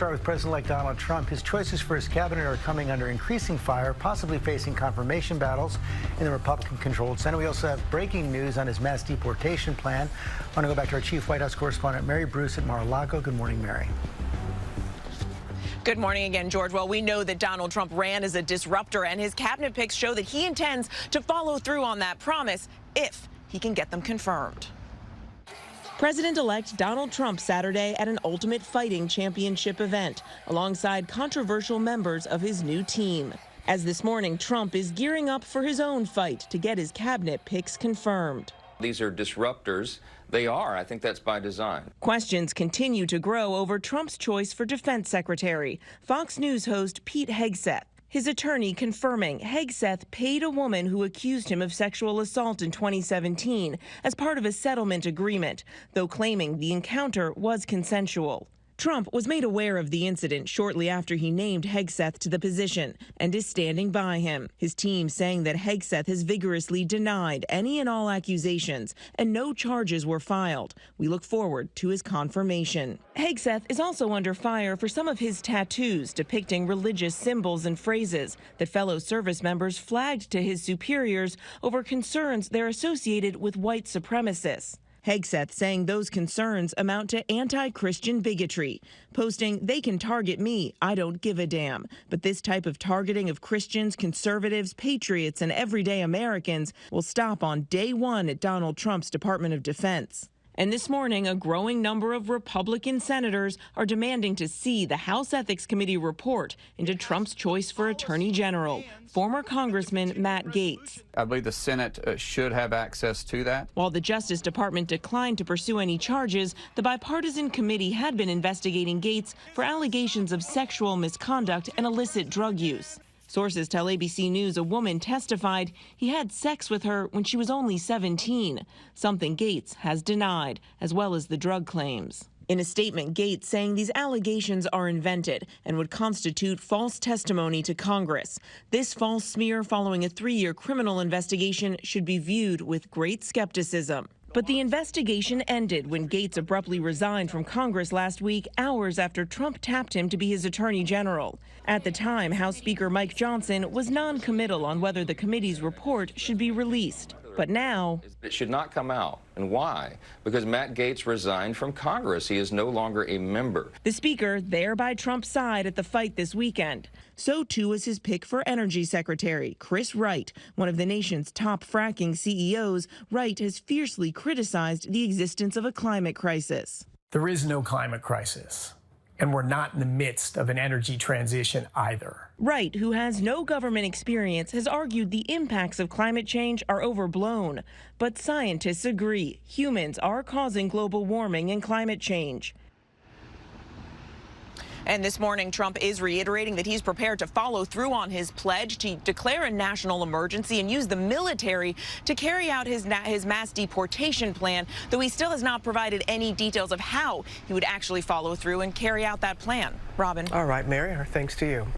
Start with President-elect Donald Trump. His choices for his cabinet are coming under increasing fire, possibly facing confirmation battles in the Republican-controlled Senate. We also have breaking news on his mass deportation plan. I want to go back to our chief White House correspondent, Mary Bruce at Mar-a-Lago. Good morning, Mary. Good morning again, George. Well, we know that Donald Trump ran as a disruptor, and his cabinet picks show that he intends to follow through on that promise if he can get them confirmed. President-elect Donald Trump Saturday at an Ultimate Fighting Championship event alongside controversial members of his new team. As this morning, Trump is gearing up for his own fight to get his cabinet picks confirmed. These are disruptors. They are. I think that's by design. Questions continue to grow over Trump's choice for defense secretary. Fox News host Pete Hegseth, his attorney confirming Hegseth paid a woman who accused him of sexual assault in 2017 as part of a settlement agreement, though claiming the encounter was consensual. Trump was made aware of the incident shortly after he named Hegseth to the position and is standing by him. His team saying that Hegseth has vigorously denied any and all accusations and no charges were filed. We look forward to his confirmation. Hegseth is also under fire for some of his tattoos depicting religious symbols and phrases that fellow service members flagged to his superiors over concerns they're associated with white supremacists. Hegseth saying those concerns amount to anti-Christian bigotry, posting, "They can target me, I don't give a damn. But this type of targeting of Christians, conservatives, patriots, and everyday Americans will stop on day one at Donald Trump's Department of Defense." And this morning, a growing number of Republican senators are demanding to see the House Ethics Committee report into Trump's choice for Attorney General, former Congressman Matt Gaetz. I believe the Senate should have access to that. While the Justice Department declined to pursue any charges, the bipartisan committee had been investigating Gaetz for allegations of sexual misconduct and illicit drug use. Sources tell ABC News a woman testified he had sex with her when she was only 17, something Gaetz has denied, as well as the drug claims. In a statement, Gaetz saying these allegations are invented and would constitute false testimony to Congress. This false smear following a 3-year criminal investigation should be viewed with great skepticism. But the investigation ended when Gaetz abruptly resigned from Congress last week, hours after Trump tapped him to be his attorney general. At the time, House Speaker Mike Johnson was non-committal on whether the committee's report should be released. But now It should not come out. And why? Because Matt Gaetz resigned from Congress. He is no longer a member. the speaker there by Trump's side at the fight this weekend. So too was his pick for Energy Secretary, Chris Wright, one of the nation's top fracking CEOs. Wright has fiercely criticized the existence of a climate crisis. There is no climate crisis, and we're not in the midst of an energy transition either. Wright, who has no government experience, has argued the impacts of climate change are overblown. But scientists agree humans are causing global warming and climate change. And this morning, Trump is reiterating that he's prepared to follow through on his pledge to declare a national emergency and use the military to carry out his mass deportation plan, though he still has not provided any details of how he would actually follow through and carry out that plan. Robin. All right, Mary, our thanks to you.